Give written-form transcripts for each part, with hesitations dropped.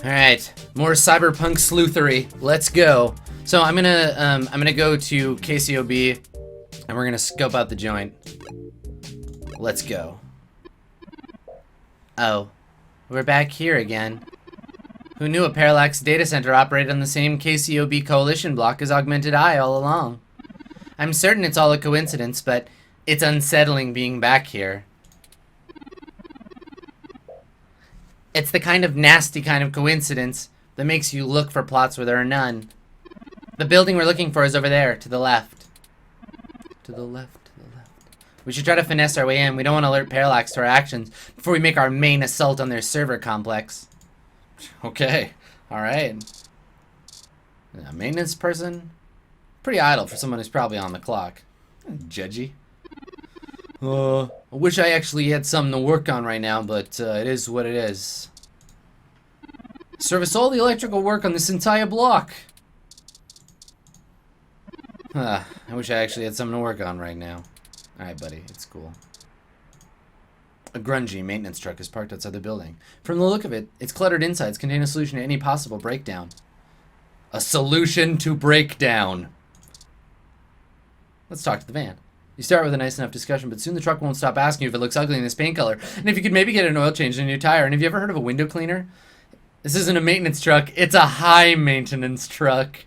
Alright, more cyberpunk sleuthery. Let's go. So I'm gonna go to KCOB and we're gonna scope out the joint. Let's go. Oh, we're back here again. Who knew a parallax data center operated on the same KCOB coalition block as Augmented Eye all along? I'm certain it's all a coincidence, but it's unsettling being back here. It's the kind of nasty kind of coincidence that makes you look for plots where there are none. The building we're looking for is over there, to the left. To the left, to the left. We should try to finesse our way in. We don't want to alert Parallax to our actions before we make our main assault on their server complex. Okay, alright. A maintenance person? Pretty idle for someone who's probably on the clock. Judgy. I wish I actually had something to work on right now, but it is what it is. Service all the electrical work on this entire block. I wish I actually had something to work on right now. Alright, buddy, it's cool. A grungy maintenance truck is parked outside the building. From the look of it, its cluttered insides contain a solution to any possible breakdown. A solution to breakdown. Let's talk to the van. You start with a nice enough discussion, but soon the truck won't stop asking you if it looks ugly in this paint color, and if you could maybe get an oil change in a new tire. And have you ever heard of a window cleaner? This isn't a maintenance truck, it's a high maintenance truck.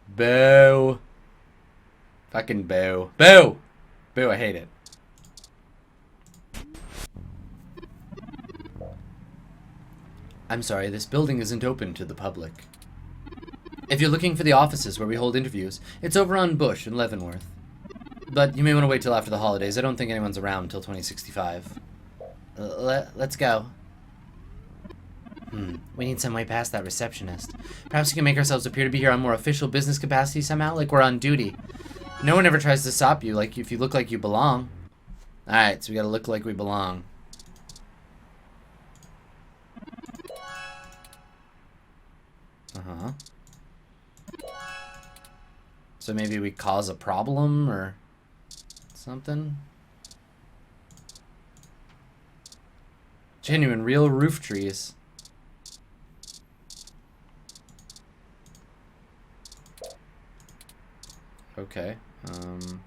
Boo. Fucking boo. Boo! Boo, I hate it. I'm sorry, this building isn't open to the public. If you're looking for the offices where we hold interviews, it's over on Bush in Leavenworth. But you may want to wait till after the holidays. I don't think anyone's around until 2065. Let's go. We need some way past that receptionist. Perhaps we can make ourselves appear to be here on more official business capacity somehow, like we're on duty. No one ever tries to stop you, like if you look like you belong. Alright, so we gotta look like we belong. Uh-huh. So maybe we cause a problem or something? Genuine, real roof trees. Okay. Can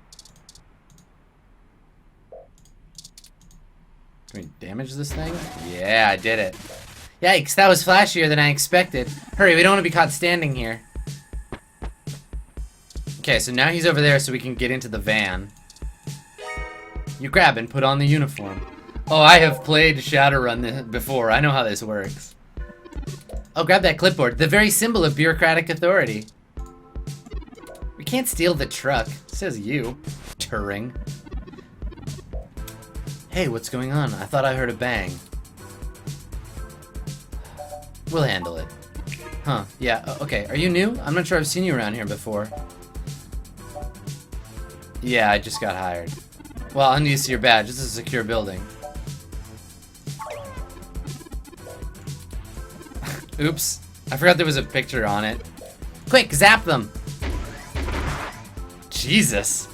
we damage this thing? Yeah, I did it. Yikes, that was flashier than I expected. Hurry, we don't want to be caught standing here. Okay, so now he's over there so we can get into the van. You grab and put on the uniform. Oh, I have played Shadowrun before. I know how this works. Oh, grab that clipboard. The very symbol of bureaucratic authority. We can't steal the truck. Says you, Turing. Hey, what's going on? I thought I heard a bang. We'll handle it. Huh, yeah, okay. Are you new? I'm not sure I've seen you around here before. Yeah, I just got hired. Well, I'm used to your badge. This is a secure building. Oops. I forgot there was a picture on it. Quick, zap them! Jesus.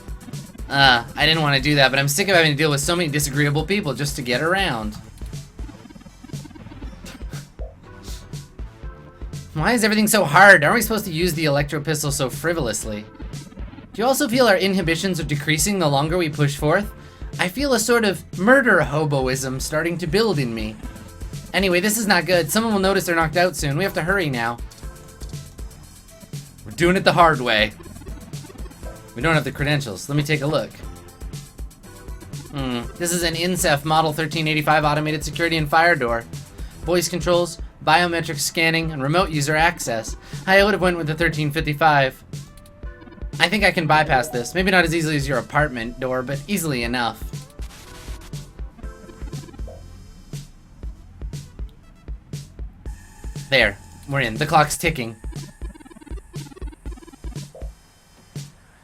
I didn't want to do that, but I'm sick of having to deal with so many disagreeable people just to get around. Why is everything so hard? Aren't we supposed to use the electro pistol so frivolously? Do you also feel our inhibitions are decreasing the longer we push forth? I feel a sort of murder hoboism starting to build in me. Anyway, this is not good. Someone will notice they're knocked out soon. We have to hurry now. We're doing it the hard way. We don't have the credentials. Let me take a look. This is an INCEF Model 1385 automated security and fire door. Voice controls, biometric scanning, and remote user access. I would have went with the 1355. I think I can bypass this. Maybe not as easily as your apartment door, but easily enough. There. We're in. The clock's ticking.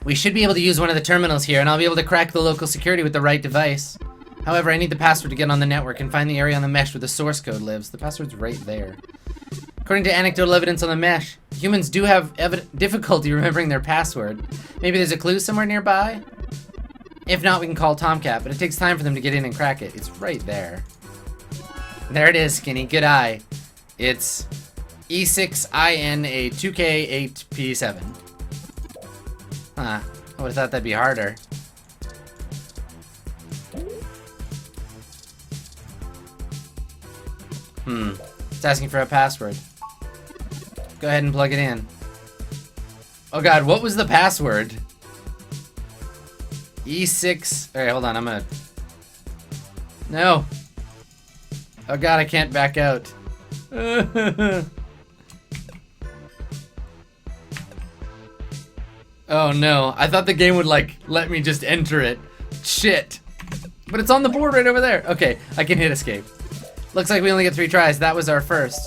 We should be able to use one of the terminals here, and I'll be able to crack the local security with the right device. However, I need the password to get on the network and find the area on the mesh where the source code lives. The password's right there. According to anecdotal evidence on the mesh, humans do have difficulty remembering their password. Maybe there's a clue somewhere nearby? If not, we can call Tomcat, but it takes time for them to get in and crack it. It's right there. There it is, Skinny. Good eye. It's E6INA2K8P7. Huh. I would have thought that'd be harder. It's asking for a password. Go ahead and plug it in. Oh god, what was the password? E6... Alright, hold on, I'm gonna... No! Oh god, I can't back out. Oh no, I thought the game would like let me just enter it. Shit. But it's on the board right over there. Okay, I can hit escape. Looks like we only get 3 tries. That was our first.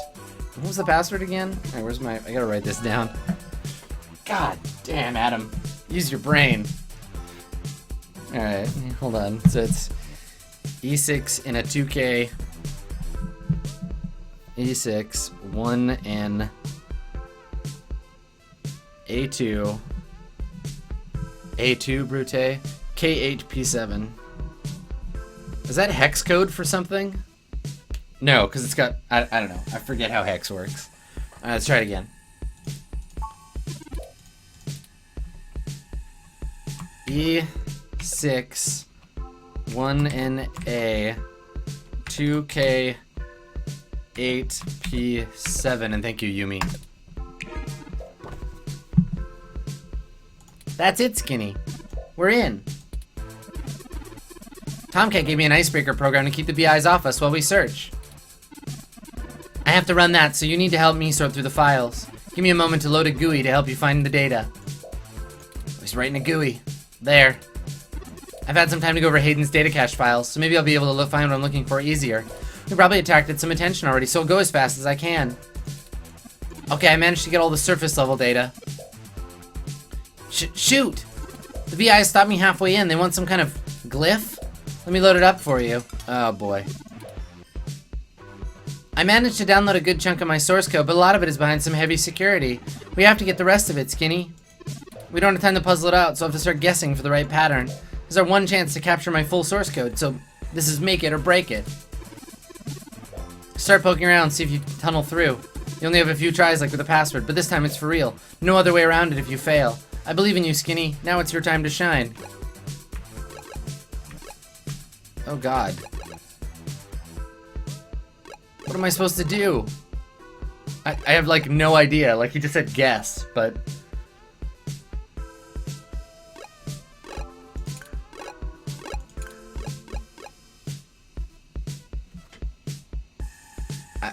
What was the password again? Alright, where's my... I gotta write this down. God damn, Adam. Use your brain. Alright, hold on. So it's E6 in a 2K. E6, 1N. A2. A2 Brute. K8P7. Is that hex code for something? No, because it's got... I don't know. I forget how hex works. Alright, let's try it again. E6 1NA 2K 8P7, and thank you, Yumi. That's it, Skinny. We're in. Tomcat gave me an icebreaker program to keep the BIs off us while we search. I have to run that, so you need to help me sort through the files. Give me a moment to load a GUI to help you find the data. He's writing a GUI. There. I've had some time to go over Hayden's data cache files, so maybe I'll be able to find what I'm looking for easier. We probably attracted some attention already, so I'll go as fast as I can. Okay, I managed to get all the surface level data. Shoot! The BI stopped me halfway in. They want some kind of glyph? Let me load it up for you. Oh boy. I managed to download a good chunk of my source code, but a lot of it is behind some heavy security. We have to get the rest of it, Skinny. We don't have time to puzzle it out, so I have to start guessing for the right pattern. This is our one chance to capture my full source code, so this is make it or break it. Start poking around, see if you tunnel through. You only have a few tries like with the password, but this time it's for real. No other way around it if you fail. I believe in you, Skinny. Now it's your time to shine. Oh god. What am I supposed to do? I have like no idea. Like he just said guess, but...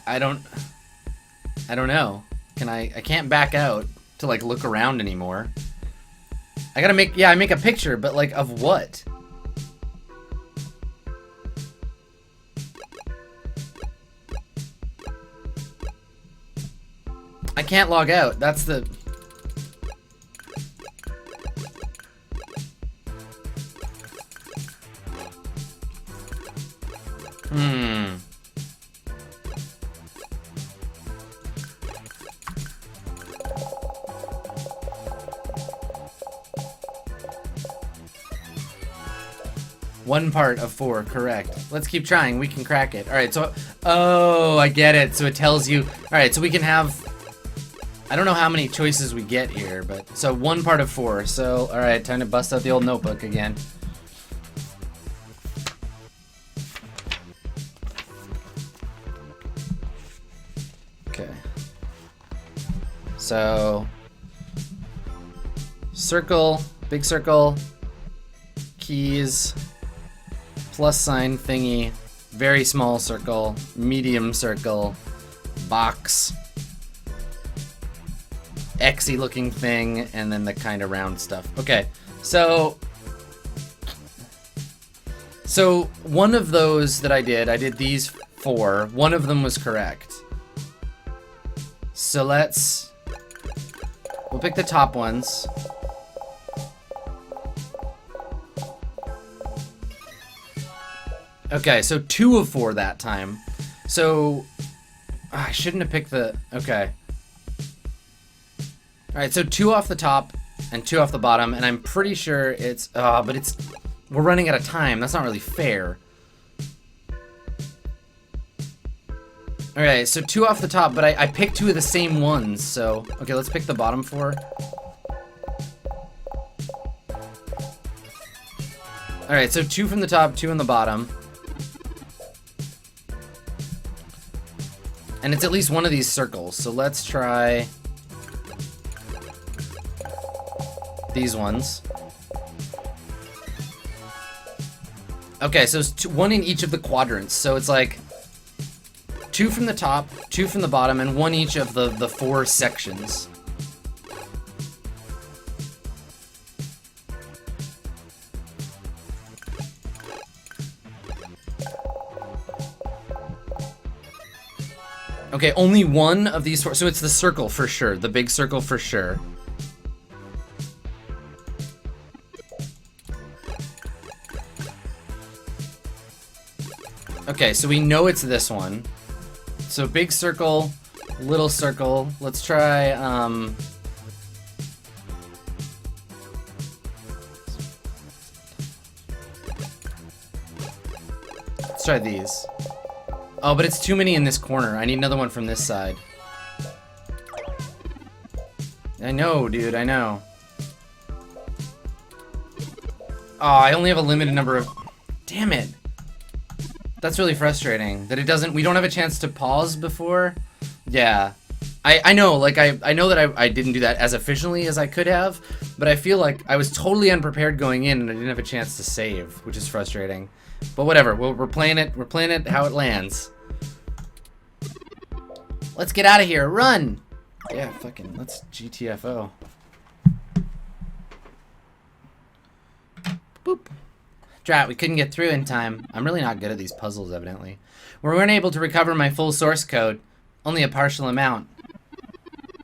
I don't know. I can't back out to like look around anymore. I gotta make, I make a picture, but like of what? I can't log out. That's the... One part of 4, correct. Let's keep trying. We can crack it. Alright, so... Oh, I get it. So it tells you... Alright, so we can have... I don't know how many choices we get here, but... So 1 part of 4. So, alright, time to bust out the old notebook again. Okay. So... Circle, big circle, keys... plus sign thingy, very small circle, medium circle, box, X-y looking thing, and then the kind of round stuff. Okay, so one of those that I did these 4. One of them was correct. So we'll pick the top ones. Okay, so 2 of 4 that time. So, I shouldn't have picked the... Okay. Alright, so 2 off the top and 2 off the bottom, and I'm pretty sure it's... but it's We're running out of time. That's not really fair. Alright, so 2 off the top, but I picked 2 of the same ones, so... Okay, let's pick the bottom 4. Alright, so 2 from the top, 2 on the bottom. And it's at least one of these circles, so let's try... these ones. Okay, so it's 1 in each of the quadrants, so it's like... 2 from the top, 2 from the bottom, and 1 each of the 4 sections. Okay, only 1 of these 4, so it's the circle for sure, the big circle for sure. Okay, so we know it's this one. So big circle, little circle. Let's try, let's try these. Oh, but it's too many in this corner. I need another one from this side. I know, dude, I know. Oh, I only have a limited number of... Damn it. That's really frustrating that it doesn't, we don't have a chance to pause before. Yeah, I know, like I know that I didn't do that as efficiently as I could have, but I feel like I was totally unprepared going in and I didn't have a chance to save, which is frustrating. But whatever, we're playing it how it lands. Let's get out of here, run! Yeah, fucking, let's GTFO. Boop. Drat, we couldn't get through in time. I'm really not good at these puzzles, evidently. We weren't able to recover my full source code. Only a partial amount.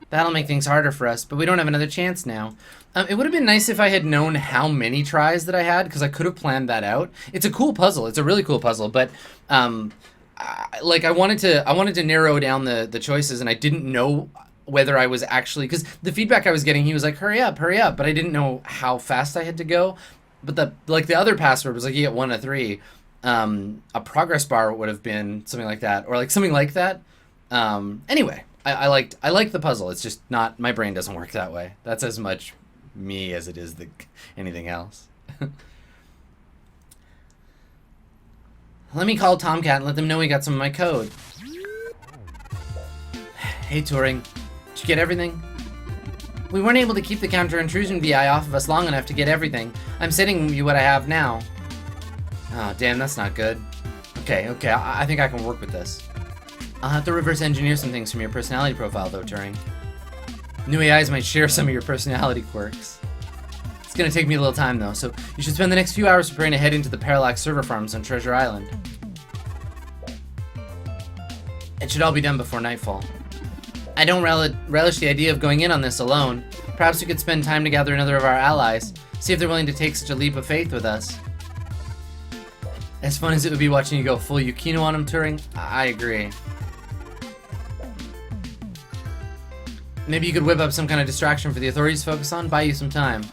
That'll make things harder for us, but we don't have another chance now. It would have been nice if I had known how many tries that I had, because I could have planned that out. It's a cool puzzle. It's a really cool puzzle, but I wanted to narrow down the choices, and I didn't know whether I was actually, because the feedback I was getting, he was like, hurry up, but I didn't know how fast I had to go. But the other password was like you get 1 of 3. A progress bar would have been something like that, or like something like that. Anyway, I liked the puzzle. It's just not, my brain doesn't work that way. That's as much me as it is anything else. Let me call Tomcat and let them know we got some of my code. Hey Turing, did you get everything? We weren't able to keep the counter-intrusion BI off of us long enough to get everything. I'm sending you what I have now. Oh, damn, that's not good. Okay, I think I can work with this. I'll have to reverse engineer some things from your personality profile, though, Turing. New AIs might share some of your personality quirks. It's gonna take me a little time, though, so you should spend the next few hours preparing to head into the Parallax server farms on Treasure Island. It should all be done before nightfall. I don't relish the idea of going in on this alone. Perhaps we could spend time to gather another of our allies, see if they're willing to take such a leap of faith with us. As fun as it would be watching you go full Yukino on him, Turing, I agree. Maybe you could whip up some kind of distraction for the authorities to focus on, buy you some time.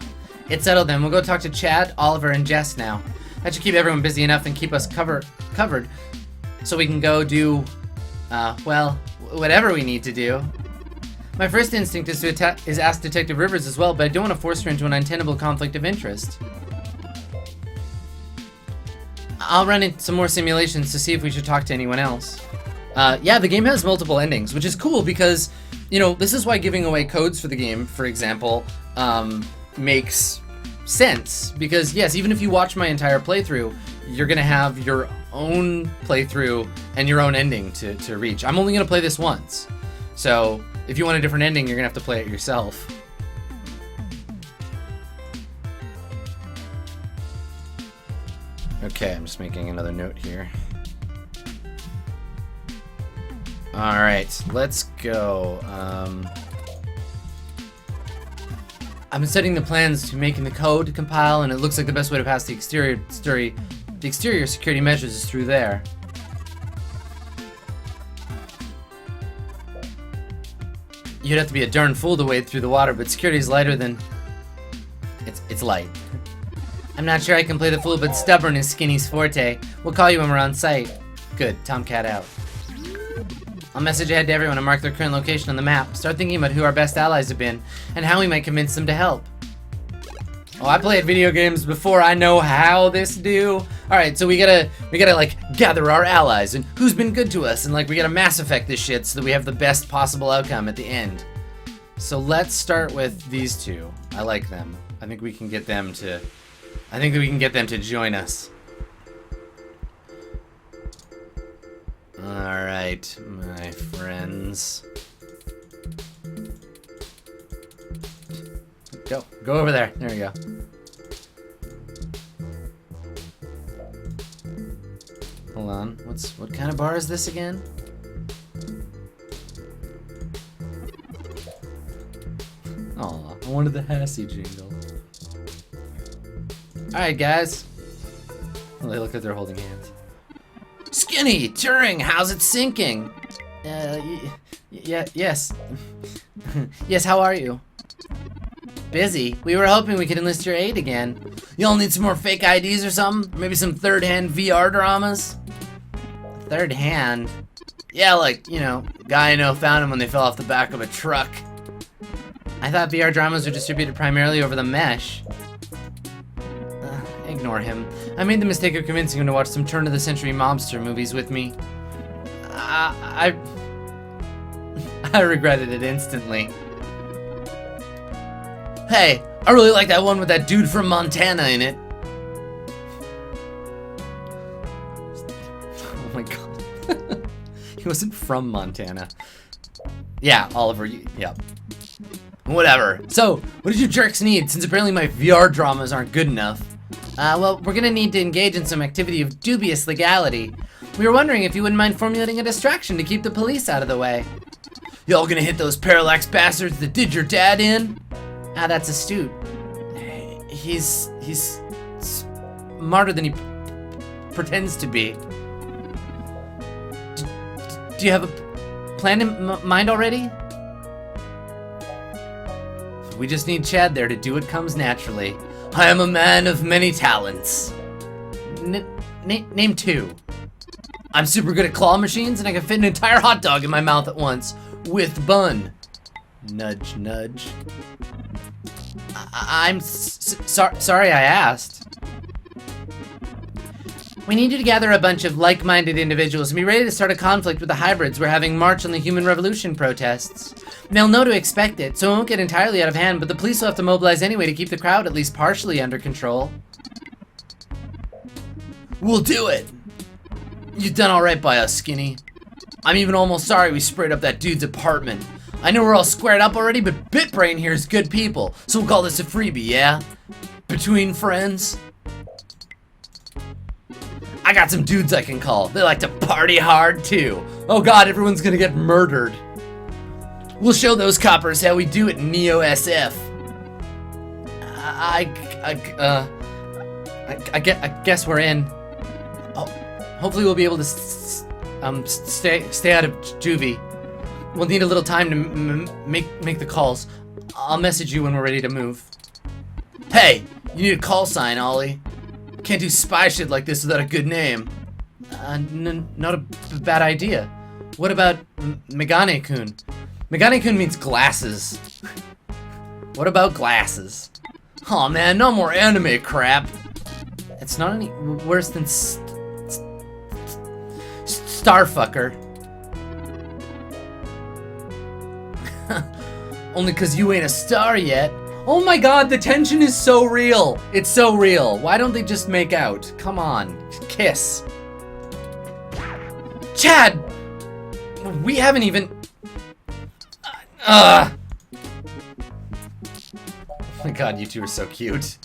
It's settled then, we'll go talk to Chad, Oliver, and Jess now. That should keep everyone busy enough and keep us covered, so we can go do, well, whatever we need to do. My first instinct is to ask Detective Rivers as well, but I don't want to force her into an untenable conflict of interest. I'll run in some more simulations to see if we should talk to anyone else. Yeah, the game has multiple endings, which is cool because, you know, this is why giving away codes for the game, for example, makes sense. Because, yes, even if you watch my entire playthrough, you're going to have your own playthrough and your own ending to reach. I'm only going to play this once. So, if you want a different ending, you're going to have to play it yourself. Okay, I'm just making another note here. Alright, let's go. I've been studying the plans to making the code to compile, and it looks like the best way to pass the exterior security measures is through there. You'd have to be a darn fool to wade through the water, but security is lighter than... It's light. I'm not sure I can play the fool, but stubborn is Skinny's forte. We'll call you when we're on site. Good, Tomcat out. I'll message ahead to everyone and mark their current location on the map. Start thinking about who our best allies have been, and how we might convince them to help. Oh, I played video games before. I know how this do. Alright, so we gotta like gather our allies and who's been good to us, and like we gotta Mass Effect this shit so that we have the best possible outcome at the end. So let's start with these two. I like them. I think we can get them to join us. Alright, my friends. Go over there. There we go. Hold on. What kind of bar is this again? Aw, I wanted the Hassie jingle. Alright, guys. Oh, they look like they're holding hands. Skinny! Turing, how's it sinking? Yes. Yes, how are you? Busy. We were hoping we could enlist your aid again. Y'all need some more fake IDs or something? Maybe some third-hand VR dramas? Third hand? Yeah, like, you know, guy I know found him when they fell off the back of a truck. I thought VR dramas were distributed primarily over the mesh. Ignore him. I made the mistake of convincing him to watch some turn-of-the-century mobster movies with me. I regretted it instantly. Hey, I really like that one with that dude from Montana in it. Oh my god. He wasn't from Montana. Yeah, Oliver, yeah. Whatever. So, what did you jerks need, since apparently my VR dramas aren't good enough? Well, we're gonna need to engage in some activity of dubious legality. We were wondering if you wouldn't mind formulating a distraction to keep the police out of the way. Y'all gonna hit those parallax bastards that did your dad in? Ah, that's astute. He's smarter than he pretends to be. Do you have a plan in mind already? We just need Chad there to do what comes naturally. I am a man of many talents. Name two. I'm super good at claw machines, and I can fit an entire hot dog in my mouth at once, with bun. Nudge, nudge. I'm sorry I asked. We need you to gather a bunch of like-minded individuals and be ready to start a conflict with the hybrids we're having march on the Human Revolution protests. They'll know to expect it, so it won't get entirely out of hand, but the police will have to mobilize anyway to keep the crowd at least partially under control. We'll do it! You've done alright by us, Skinny. I'm even almost sorry we sprayed up that dude's apartment. I know we're all squared up already, but BitBrain here is good people, so we'll call this a freebie, yeah? Between friends? I got some dudes I can call. They like to party hard, too. Oh god, everyone's gonna get murdered. We'll show those coppers how we do it in Neo SF. I guess we're in. Oh, hopefully we'll be able to stay out of juvie. We'll need a little time to make the calls. I'll message you when we're ready to move. Hey, you need a call sign, Ollie. Can't do spy shit like this without a good name. Not a bad idea. What about Megane-kun? Megane-kun means glasses. What about glasses? Aw, man, no more anime crap. It's not any worse than Starfucker. Only 'cause you ain't a star yet. Oh my god, the tension is so real. It's so real. Why don't they just make out? Come on, kiss. Chad! We haven't even... Oh my god, you two are so cute.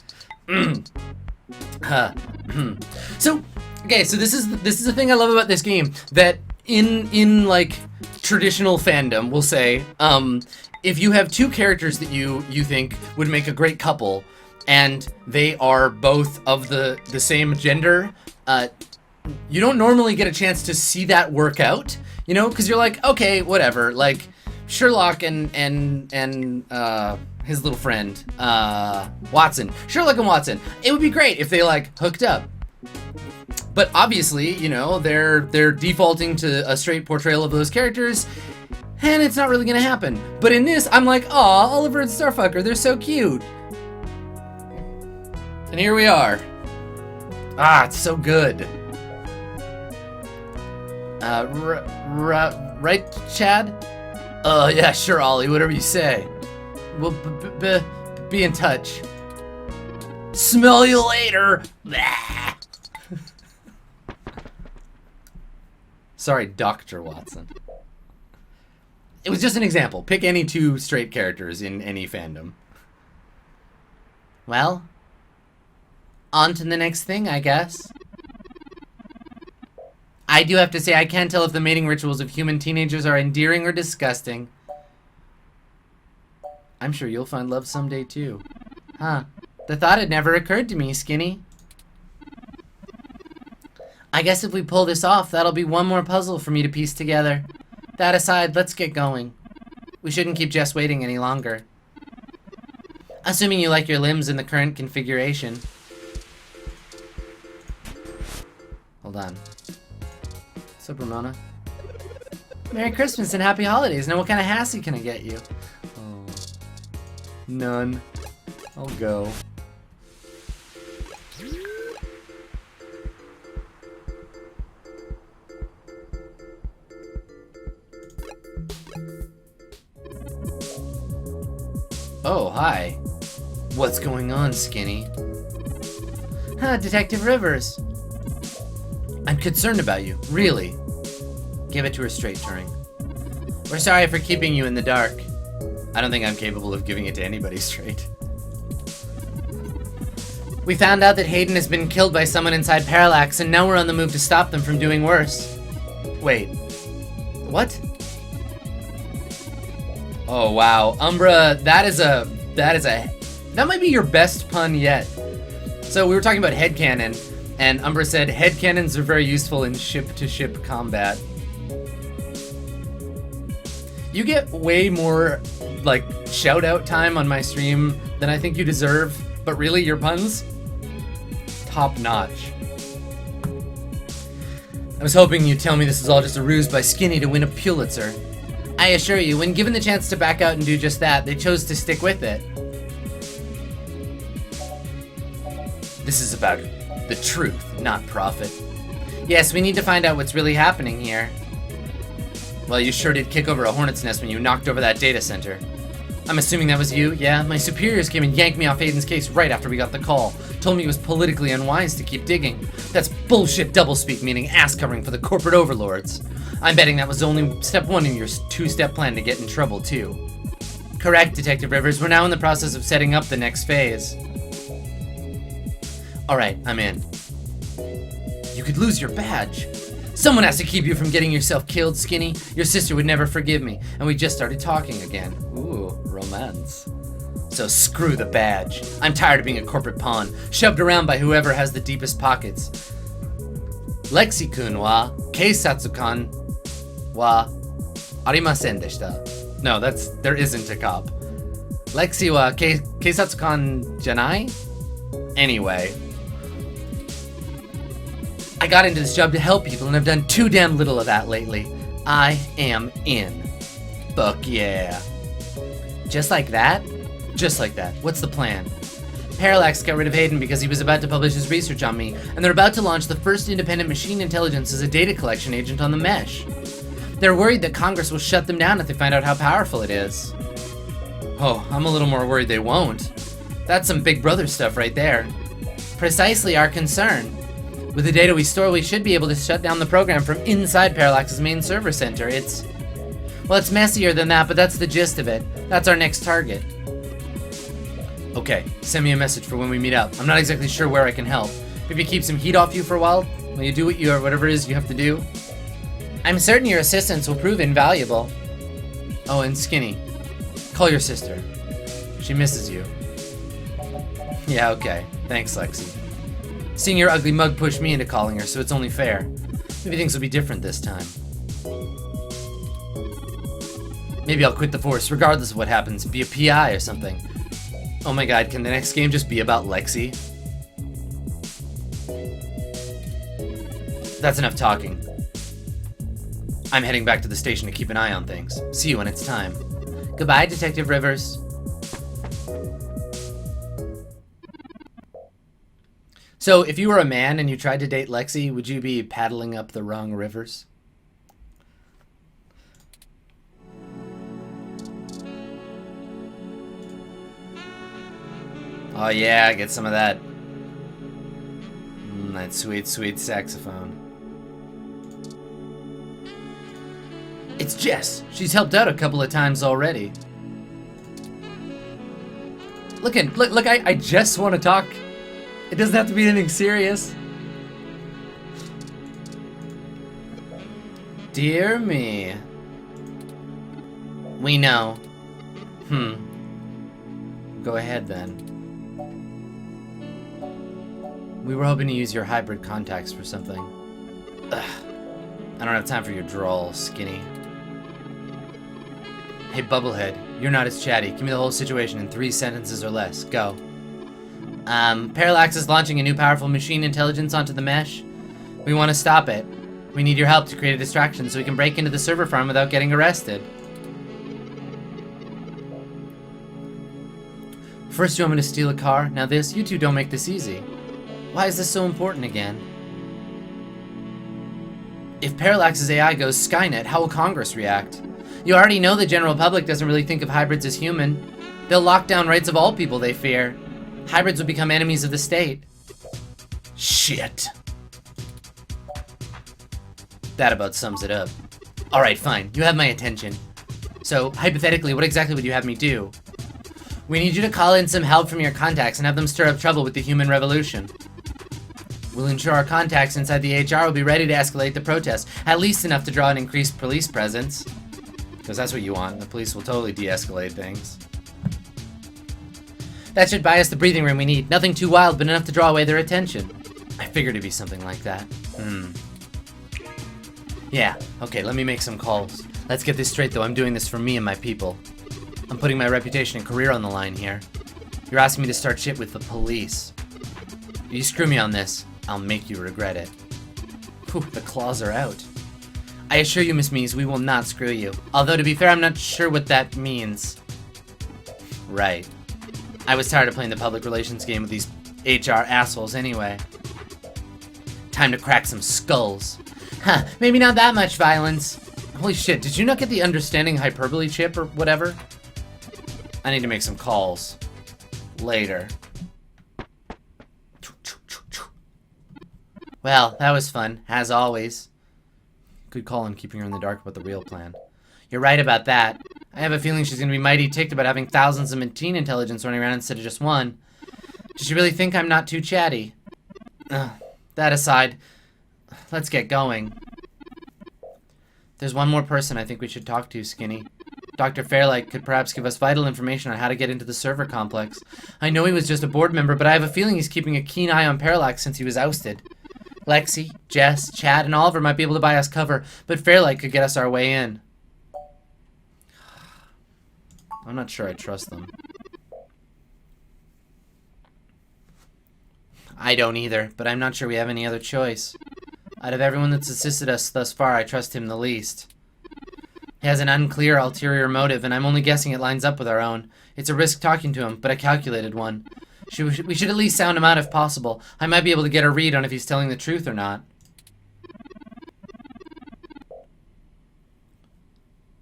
So, okay, so this is the thing I love about this game, that in like traditional fandom, we'll say, if you have two characters that you think would make a great couple, and they are both of the same gender, you don't normally get a chance to see that work out, you know, because you're like, okay, whatever, like, Sherlock and his little friend, Watson. Sherlock and Watson. It would be great if they, like, hooked up. But obviously, you know, they're defaulting to a straight portrayal of those characters, and it's not really gonna happen. But in this, I'm like, aw, Oliver and Starfucker, they're so cute. And here we are. Ah, it's so good. Right, Chad? Yeah, sure, Ollie, whatever you say. We'll be in touch. Smell you later. Sorry, Dr. Watson. It was just an example. Pick any two straight characters in any fandom. Well, on to the next thing, I guess. I do have to say, I can't tell if the mating rituals of human teenagers are endearing or disgusting. I'm sure you'll find love someday, too. Huh. The thought had never occurred to me, Skinny. I guess if we pull this off, that'll be one more puzzle for me to piece together. That aside, let's get going. We shouldn't keep Jess waiting any longer. Assuming you like your limbs in the current configuration. Hold on. What's up, Ramona? Merry Christmas and Happy Holidays. Now what kind of hassy can I get you? Oh. None. I'll go. Oh, hi. What's going on, Skinny? Huh, Detective Rivers. I'm concerned about you, really. Give it to her straight, Turing. We're sorry for keeping you in the dark. I don't think I'm capable of giving it to anybody straight. We found out that Hayden has been killed by someone inside Parallax, and now we're on the move to stop them from doing worse. Wait. What? Oh, wow. Umbra, that might be your best pun yet. So we were talking about headcanon, and Umbra said, headcanons are very useful in ship-to-ship combat. You get way more, like, shout-out time on my stream than I think you deserve, but really, your puns? Top-notch. I was hoping you'd tell me this is all just a ruse by Skinny to win a Pulitzer. I assure you, when given the chance to back out and do just that, they chose to stick with it. This is about the truth, not profit. Yes, we need to find out what's really happening here. Well, you sure did kick over a hornet's nest when you knocked over that data center. I'm assuming that was you, yeah? My superiors came and yanked me off Aiden's case right after we got the call. Told me it was politically unwise to keep digging. That's bullshit doublespeak, meaning ass covering for the corporate overlords. I'm betting that was only step one in your two-step plan to get in trouble, too. Correct, Detective Rivers. We're now in the process of setting up the next phase. Alright, I'm in. You could lose your badge. Someone has to keep you from getting yourself killed, Skinny. Your sister would never forgive me, and we just started talking again. Ooh, romance. So screw the badge. I'm tired of being a corporate pawn, shoved around by whoever has the deepest pockets. Lexi-kun wa keisatsu-kan wa arimasen deshita. No, there isn't a cop. Lexi wa keisatsu-kan janai? Anyway. I got into this job to help people, and I've done too damn little of that lately. I am in. Fuck yeah. Just like that? Just like that. What's the plan? Parallax got rid of Hayden because he was about to publish his research on me, and they're about to launch the first independent machine intelligence as a data collection agent on the mesh. They're worried that Congress will shut them down if they find out how powerful it is. Oh, I'm a little more worried they won't. That's some Big Brother stuff right there. Precisely our concern. With the data we store, we should be able to shut down the program from inside Parallax's main server center. It's messier than that, but that's the gist of it. That's our next target. Okay, send me a message for when we meet up. I'm not exactly sure where I can help. Maybe keep some heat off you for a while? Will you do whatever it is you have to do? I'm certain your assistance will prove invaluable. Oh, and Skinny. Call your sister. She misses you. Yeah, okay. Thanks, Lexi. Seeing your ugly mug pushed me into calling her, so it's only fair. Maybe things will be different this time. Maybe I'll quit the force, regardless of what happens. Be a PI or something. Oh my god, can the next game just be about Lexi? That's enough talking. I'm heading back to the station to keep an eye on things. See you when it's time. Goodbye, Detective Rivers. So, if you were a man and you tried to date Lexi, would you be paddling up the wrong rivers? Oh yeah, get some of that. That sweet, sweet saxophone. It's Jess. She's helped out a couple of times already. Look, I just want to talk. It doesn't have to be anything serious. Dear me. We know. Go ahead then. We were hoping to use your hybrid contacts for something. Ugh. I don't have time for your drawl, Skinny. Hey, Bubblehead, you're not as chatty. Give me the whole situation in 3 sentences or less. Go. Parallax is launching a new powerful machine intelligence onto the mesh. We want to stop it. We need your help to create a distraction so we can break into the server farm without getting arrested. First you want me to steal a car, now this? You two don't make this easy. Why is this so important again? If Parallax's AI goes Skynet, how will Congress react? You already know the general public doesn't really think of hybrids as human. They'll lock down rights of all people they fear. Hybrids will become enemies of the state. Shit. That about sums it up. Alright, fine. You have my attention. So, hypothetically, what exactly would you have me do? We need you to call in some help from your contacts and have them stir up trouble with the human revolution. We'll ensure our contacts inside the HR will be ready to escalate the protest, at least enough to draw an increased police presence. Because that's what you want. The police will totally de-escalate things. That should buy us the breathing room we need. Nothing too wild, but enough to draw away their attention. I figured it'd be something like that. Yeah, okay, let me make some calls. Let's get this straight, though. I'm doing this for me and my people. I'm putting my reputation and career on the line here. You're asking me to start shit with the police. If you screw me on this, I'll make you regret it. Whew, the claws are out. I assure you, Miss Mees, we will not screw you. Although, to be fair, I'm not sure what that means. Right. I was tired of playing the public relations game with these HR assholes anyway. Time to crack some skulls. Huh, maybe not that much violence. Holy shit, did you not get the understanding hyperbole chip or whatever? I need to make some calls. Later. Well, that was fun, as always. Good call on keeping her in the dark about the real plan. You're right about that. I have a feeling she's gonna be mighty ticked about having thousands of machine intelligence running around instead of just one. Does she really think I'm not too chatty? That aside, let's get going. There's one more person I think we should talk to, Skinny. Dr. Fairlight could perhaps give us vital information on how to get into the server complex. I know he was just a board member, but I have a feeling he's keeping a keen eye on Parallax since he was ousted. Lexi, Jess, Chad, and Oliver might be able to buy us cover, but Fairlight could get us our way in. I'm not sure I trust them. I don't either, but I'm not sure we have any other choice. Out of everyone that's assisted us thus far, I trust him the least. He has an unclear ulterior motive, and I'm only guessing it lines up with our own. It's a risk talking to him, but a calculated one. We should at least sound him out if possible. I might be able to get a read on if he's telling the truth or not.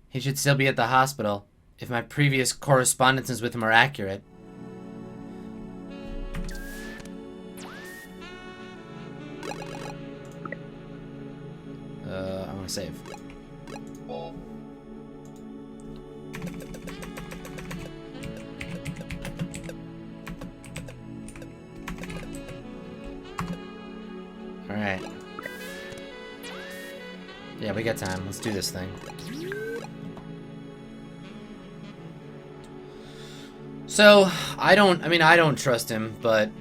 He should still be at the hospital, if my previous correspondences with him are accurate. I want to save. Alright. Yeah, we got time. Let's do this thing. So, I don't trust him, but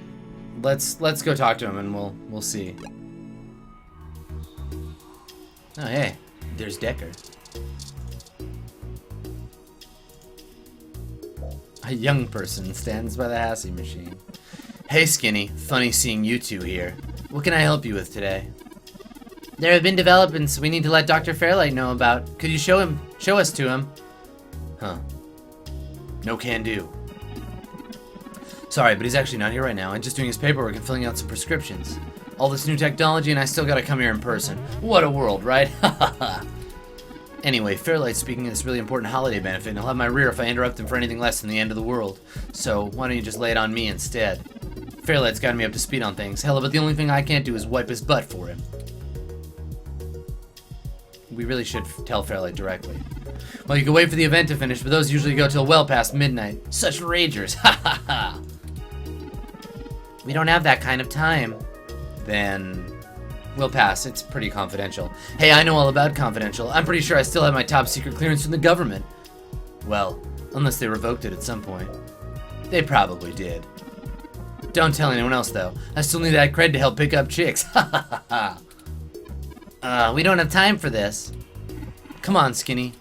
let's go talk to him and we'll see. Oh, hey, there's Decker. A young person stands by the Hassie machine. Hey, Skinny. Funny seeing you two here. What can I help you with today? There have been developments we need to let Dr. Fairlight know about. Could you show us to him? Huh. No can do. Sorry, but he's actually not here right now. I'm just doing his paperwork and filling out some prescriptions. All this new technology and I still gotta come here in person. What a world, right? Anyway, Fairlight's speaking of this really important holiday benefit, and he'll have my rear if I interrupt him for anything less than the end of the world. So, why don't you just lay it on me instead? Fairlight's got me up to speed on things. Hell, but the only thing I can't do is wipe his butt for him. We really should tell Fairlight directly. Well, you can wait for the event to finish, but those usually go till well past midnight. Such ragers, ha ha ha! We don't have that kind of time. Then... we'll pass. It's pretty confidential. Hey, I know all about confidential. I'm pretty sure I still have my top secret clearance from the government. Well, unless they revoked it at some point. They probably did. Don't tell anyone else, though. I still need that cred to help pick up chicks. Ha ha ha ha. We don't have time for this. Come on, Skinny.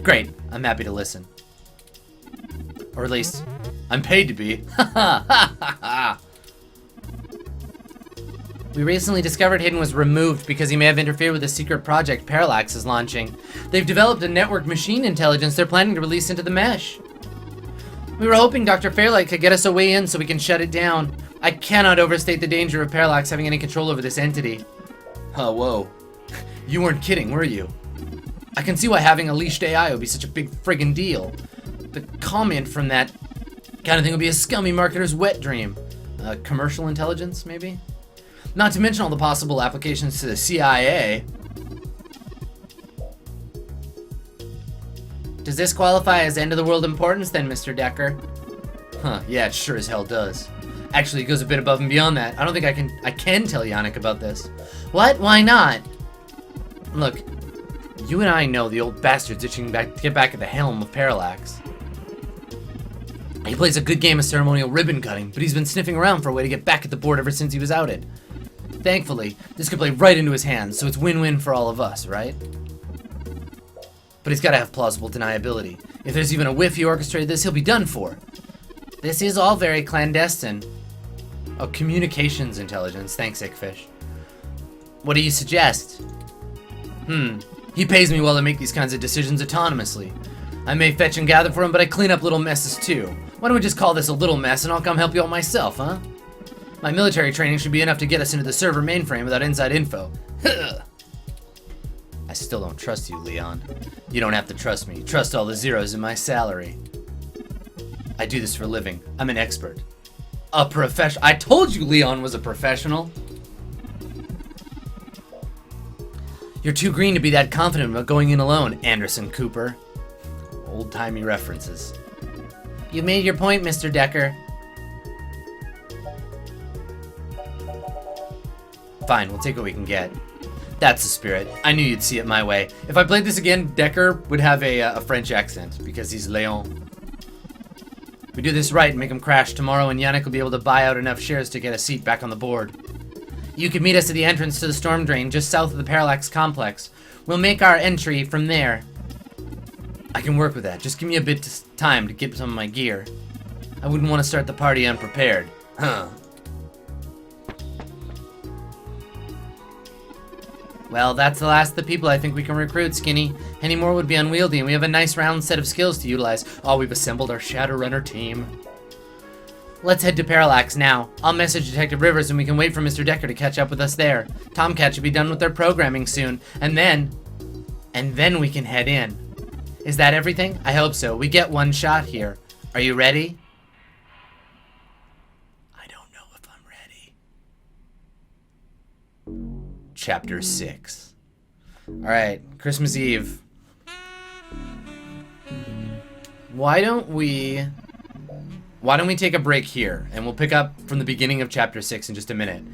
Great. I'm happy to listen. Or at least, I'm paid to be. Ha ha ha ha ha. We recently discovered Hayden was removed because he may have interfered with a secret project Parallax is launching. They've developed a network machine intelligence they're planning to release into the mesh. We were hoping Dr. Fairlight could get us a way in so we can shut it down. I cannot overstate the danger of Parallax having any control over this entity. Oh, whoa. You weren't kidding, were you? I can see why having a leashed AI would be such a big friggin' deal. The comment from that kind of thing would be a scummy marketer's wet dream. Commercial intelligence, maybe? Not to mention all the possible applications to the CIA. Does this qualify as end-of-the-world importance then, Mr. Decker? Huh, yeah, it sure as hell does. Actually, it goes a bit above and beyond that. I don't think I can tell Yannick about this. What? Why not? Look, you and I know the old bastard's itching to get back at the helm of Parallax. He plays a good game of ceremonial ribbon cutting, but he's been sniffing around for a way to get back at the board ever since he was outed. Thankfully, this could play right into his hands, so it's win-win for all of us, right? But he's gotta have plausible deniability. If there's even a whiff he orchestrated this, he'll be done for. This is all very clandestine. Oh, communications intelligence. Thanks, Ickfish. What do you suggest? He pays me well to make these kinds of decisions autonomously. I may fetch and gather for him, but I clean up little messes too. Why don't we just call this a little mess and I'll come help you out myself, huh? My military training should be enough to get us into the server mainframe without inside info. I still don't trust you, Leon. You don't have to trust me. Trust all the zeros in my salary. I do this for a living. I'm an expert. A professional. I told you Leon was a professional. You're too green to be that confident about going in alone, Anderson Cooper. Old-timey references. You've made your point, Mr. Decker. Fine, we'll take what we can get. That's the spirit. I knew you'd see it my way. If I played this again, Decker would have a French accent, because he's Leon. We do this right and make him crash tomorrow, and Yannick will be able to buy out enough shares to get a seat back on the board. You can meet us at the entrance to the storm drain, just south of the Parallax complex. We'll make our entry from there. I can work with that. Just give me a bit of time to get some of my gear. I wouldn't want to start the party unprepared. Huh. Well, that's the last of the people I think we can recruit, Skinny. Any more would be unwieldy, and we have a nice round set of skills to utilize. Oh, we've assembled our Shadowrunner team. Let's head to Parallax now. I'll message Detective Rivers and we can wait for Mr. Decker to catch up with us there. Tomcat should be done with their programming soon. And then we can head in. Is that everything? I hope so. We get one shot here. Are you ready? I don't know if I'm ready. Chapter 6. Alright, Christmas Eve. Why don't we take a break here, and we'll pick up from the beginning of Chapter 6 in just a minute.